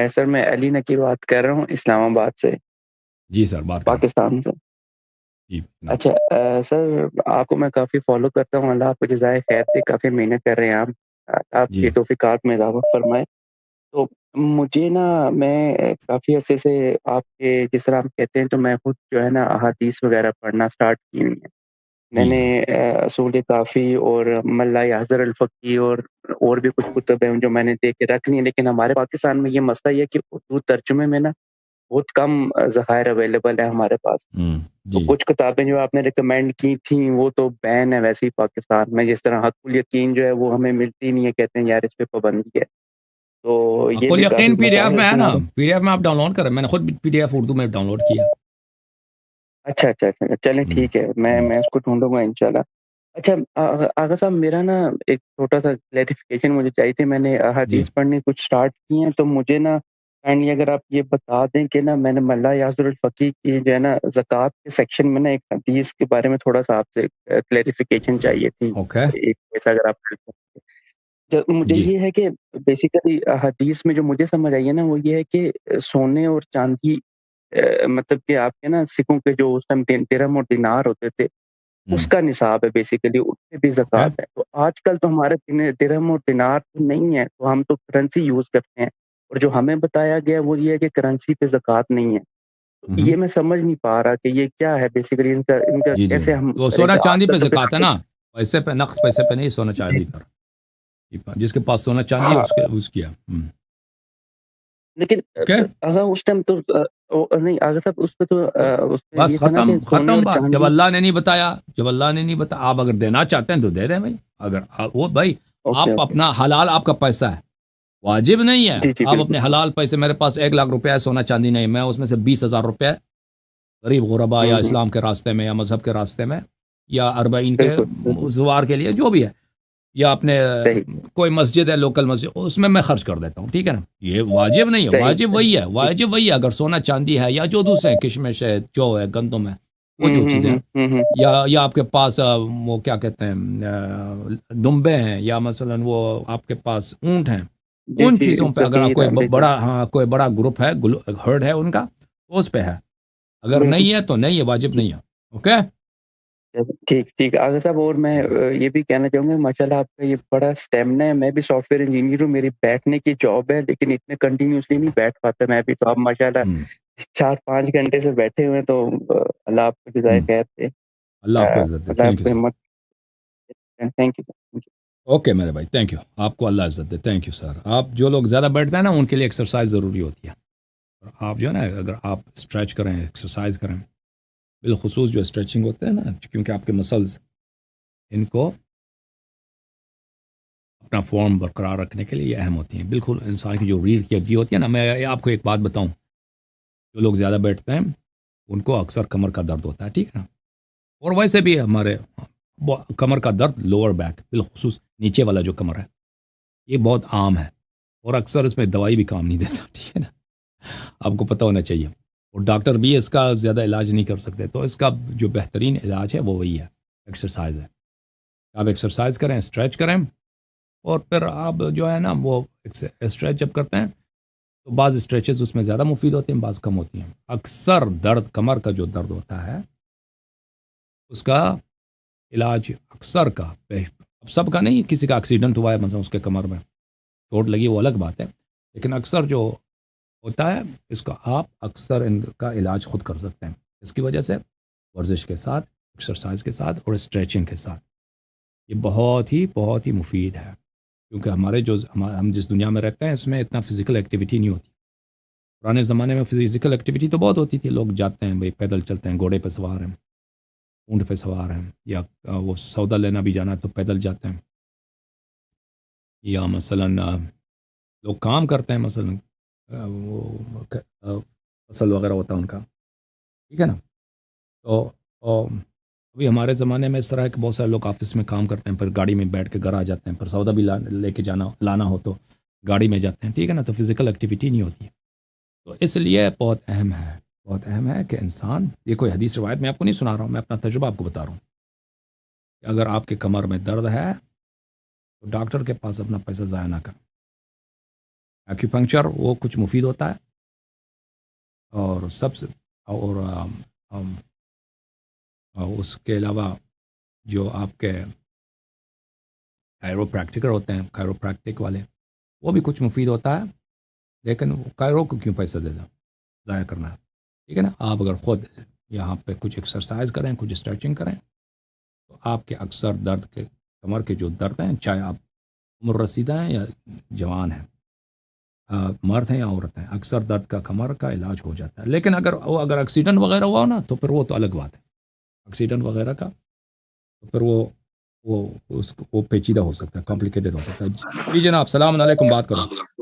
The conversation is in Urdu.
سر میں علی نقی بات کر رہا ہوں اسلام آباد سے، جی سر، بات کریں۔ پاکستان سے۔ جی جناب۔ اچھا سر، آپ کو میں کافی فالو کرتا ہوں، اللہ آپ کو جزائے خیر دے، کافی محنت کر رہے ہیں آپ، آپ جی کی توفیقات میں اضافہ فرمائے۔ تو مجھے نا، میں کافی عرصے سے آپ کے جس طرح آپ کہتے ہیں، تو میں خود جو ہے نا احادیث وغیرہ پڑھنا سٹارٹ کی ہوئی ہیں۔ میں جی نے جناب۔ اصول کافی اور ملا یحضر الفقی اور بھی کچھ کتب ہیں جو میں نے دیکھ کے رکھ لی ہیں، لیکن ہمارے پاکستان میں یہ مسئلہ یہ ہے کہ اردو ترجمے میں نا بہت کم ذخائر اویلیبل ہے ہمارے پاس۔ تو جی کچھ کتابیں جو آپ نے ریکمینڈ کی تھیں وہ تو بین ہے ویسے ہی پاکستان میں، جس طرح حق الیقین جو ہے وہ ہمیں ملتی نہیں ہے، کہتے ہیں یار اس پہ پابندی ہے، تو یہ کل بھی کافی یقین پی ڈی ایف مسائل میں ہے نا، ہمارے۔ پی ڈی ایف میں آپ ڈاؤن لوڈ کریں، میں نے خود پی ڈی ایف اردو میں ڈاؤن لوڈ کیا۔ اچھا اچھا اچھا، چلیں ہوں، ٹھیک ہے، ہوں، میں اس کو ڈھونڈوں گا انشاءاللہ۔ اچھا آغا صاحب، میرا نا ایک چھوٹا سا کلیریفیکیشن مجھے چاہیے تھی، میں نے جی احادیث پڑھنے کچھ سٹارٹ کی ہیں، تو مجھے نا کائنڈلی اگر آپ یہ بتا دیں کہ نا، میں نے ملا یاسر الفقی کی جو ہے نا زکوٰۃ کے سیکشن میں نا ایک حدیث کے بارے میں تھوڑا سا آپ سے کلیریفیکیشن چاہیے تھی، اوکے۔ ایک ایسا اگر آپ کر سکتے۔ مجھے جی یہ ہے کہ بیسیکلی حدیث میں جو مجھے سمجھ آئی ہے نا، وہ یہ ہے کہ سونے اور چاندی، مطلب کہ آپ کے نا سکھوں کے جو اس ٹائم درہم اور دینار ہوتے تھے، ہوں، اس کا نصاب ہے بیسیکلی، اس پہ بھی اوکے۔ زکوٰۃ ہے۔ تو آج کل تو ہمارے درہم اور دینار تو نہیں ہے، تو ہم تو کرنسی یوز کرتے ہیں، اور جو ہمیں بتایا گیا وہ یہ ہے کہ کرنسی پہ زکوٰۃ نہیں ہے۔ تو ہوں، یہ میں سمجھ نہیں پا رہا کہ یہ کیا ہے بیسیکلی، ان کا جی جی، کیسے ہم تو کریں سونا گے آج چاندی پہ کل تو زکوٰۃ ہے نا، پیسے پہ، نقد پیسے پہ نہیں، سونا چاندی پر۔ جس کے پاس سونا چاندی ہے ہاں، اس کیا۔ لیکن اوکے، اگر اس ٹائم تو نہیں آگے صاحب، اس پہ تو تو اس پہ بس یہ تھا نا ختم کہ سونے ختم اور بات۔ جب چاندی۔ اللہ نے نہیں بتایا، جب اللہ نے نہیں بتایا، آپ اگر دینا چاہتے ہیں تو دے دیں بھائی، اگر وہ بھائی اوکے آپ اوکے، اپنا حلال، آپ کا پیسہ ہے، واجب نہیں ہے جی جی آپ بالکل، اپنے حلال پیسے، میرے پاس 1,00,000 روپے ہے سونا چاندی نہیں، میں اس میں سے 20,000 روپے غریب غربا یا ہوں، اسلام کے راستے میں یا مذہب کے راستے میں یا اربعین کے بالکل بالکل، زوار کے لیے جو بھی ہے، یا اپنے صحیح صحیح کوئی مسجد ہے لوکل مسجد، اس میں خرچ کر دیتا ہوں، ٹھیک ہے نا۔ یہ واجب نہیں ہے، صحیح واجب صحیح، وہی ہے، ٹھیک، واجب وہی ہے اگر سونا چاندی ہے یا جو دوسرے ہیں، کشمش ہے، جو ہے، گندم ہے، وہ جو چیزیں ہیں، یا آپ کے پاس وہ کیا کہتے ہیں دمبے ہیں، یا مثلا وہ آپ کے پاس اونٹ ہیں، جی ان جی، چیزوں پہ اگر آپ ذخیرہ بالکل، کوئی بڑا گروپ ہے، ہرڈ ہے ان کا، تو اس پہ ہے، اگر بالکل نہیں ہے تو نہیں ہے، واجب جی، نہیں ہے۔ اوکے۔ ٹھیک ٹھیک آگے صاحب، اور میں یہ بھی کہنا چاہوں گا، ماشاءاللہ آپ کا یہ بڑا اسٹیمنا ہے، میں بھی سافٹ ویئر انجینئر ہوں، میری بیٹھنے کی جاب ہے، لیکن اتنے کنٹینیوسلی نہیں بیٹھ پاتا میں بھی، تو آپ ماشاءاللہ ہم، 4-5 گھنٹے سے بیٹھے ہوئے ہیں، تو اللہ آپ کو جزائے ہم، خیر دے، اللہ آپ کو عزت دے، اللہ آپ تھینک یو کو سر۔ ہمت، تھینک یو۔ اوکے میرے بھائی، تھینک یو، آپ کو اللہ عزت دے، تھینک یو سر۔ آپ جو لوگ زیادہ بیٹھتے ہیں نا، ان کے لیے ایکسرسائز ضروری ہوتی ہے، اور آپ جو ہے نا، اگر آپ اسٹریچ کریں، ایکسرسائز کریں، بالخصوص جو اسٹریچنگ ہوتے ہیں نا، کیونکہ آپ کے مسلز ان کو اپنا فارم برقرار رکھنے کے لیے یہ اہم ہوتی ہیں، بالکل انسان کی جو ریڑھ کی ہڈی ہوتی ہے نا، میں آپ کو ایک بات بتاؤں، جو لوگ زیادہ بیٹھتے ہیں ان کو اکثر کمر کا درد ہوتا ہے، ٹھیک ہے نا، اور ویسے بھی ہمارے کمر کا درد، لوور بیک بالخصوص نیچے والا جو کمر ہے، یہ بہت عام ہے، اور اکثر اس میں دوائی بھی کام نہیں دیتا، ٹھیک ہے نا، آپ کو پتہ ہونا چاہیے، اور ڈاکٹر بھی اس کا زیادہ علاج نہیں کر سکتے، تو اس کا جو بہترین علاج ہے وہ وہی ہے، ایکسرسائز ہے۔ آپ ایکسرسائز کریں، اسٹریچ کریں، اور پھر آپ جو ہے نا وہ اسٹریچ جب کرتے ہیں تو بعض اسٹریچز اس میں زیادہ مفید ہوتے ہیں، بعض کم ہوتی ہیں۔ اکثر درد، کمر کا جو درد ہوتا ہے اس کا علاج اکثر کا، اب سب کا نہیں، کسی کا ایکسیڈنٹ ہوا ہے مثلا اس کے کمر میں چوٹ لگی، وہ الگ بات ہے، لیکن اکثر جو ہوتا ہے اس کا آپ اکثر ان کا علاج خود کر سکتے ہیں، اس کی وجہ سے ورزش کے ساتھ، ایکسرسائز کے ساتھ اور اسٹریچنگ کے ساتھ، یہ بہت ہی مفید ہے، کیونکہ ہمارے جو ہم جس دنیا میں رہتے ہیں اس میں اتنا فزیکل ایکٹیویٹی نہیں ہوتی۔ پرانے زمانے میں فزیکل ایکٹیویٹی تو بہت ہوتی تھی، لوگ جاتے ہیں بھائی، پیدل چلتے ہیں، گھوڑے پہ سوار ہیں، اونٹ پہ سوار ہیں، یا وہ سودا لینا بھی جانا ہے تو پیدل جاتے ہیں، یا مثلا لوگ کام کرتے ہیں، مثلا وہ فصل وغیرہ ہوتا ہے ان کا، ٹھیک ہے نا، تو ابھی ہمارے زمانے میں اس طرح ہے کہ بہت سارے لوگ آفس میں کام کرتے ہیں، پھر گاڑی میں بیٹھ کے گھر آ جاتے ہیں، پھر سودا بھی لے کے لانا ہو تو گاڑی میں جاتے ہیں، ٹھیک ہے نا، تو فزیکل ایکٹیویٹی نہیں ہوتی ہے، تو اس لیے بہت اہم ہے کہ انسان، یہ کوئی حدیث روایت میں آپ کو نہیں سنا رہا ہوں، میں اپنا تجربہ آپ کو بتا رہا ہوں، کہ اگر آپ کے کمر میں درد ہے تو ڈاکٹر کے پاس اپنا پیسہ ضائع نہ کریں، ایکوپنکچر وہ کچھ مفید ہوتا ہے، اور سب سے اور اس کے علاوہ جو آپ کے کائرو پریکٹیکر ہوتے ہیں، کائرو پریکٹک والے، وہ بھی کچھ مفید ہوتا ہے، لیکن کائرو کو کیوں پیسہ دے دیں، ضائع کرنا ہے، ٹھیک ہے نا؟ آپ اگر خود یہاں پہ کچھ ایکسرسائز کریں، کچھ اسٹریچنگ کریں، تو آپ کے اکثر درد کے کمر کے جو درد ہیں، چاہے آپ عمر رسیدہ ہیں یا جوان ہیں، مرد ہیں یا عورت ہیں، اکثر درد کا کمر کا علاج ہو جاتا ہے۔ لیکن اگر ایکسیڈنٹ وغیرہ ہوا ہو نا، تو پھر وہ تو الگ بات ہے، ایکسیڈنٹ وغیرہ کا تو پھر وہ پیچیدہ ہو سکتا ہے، کمپلیکیٹڈ ہو سکتا ہے۔ جی جناب، السلام علیکم، بات کرو۔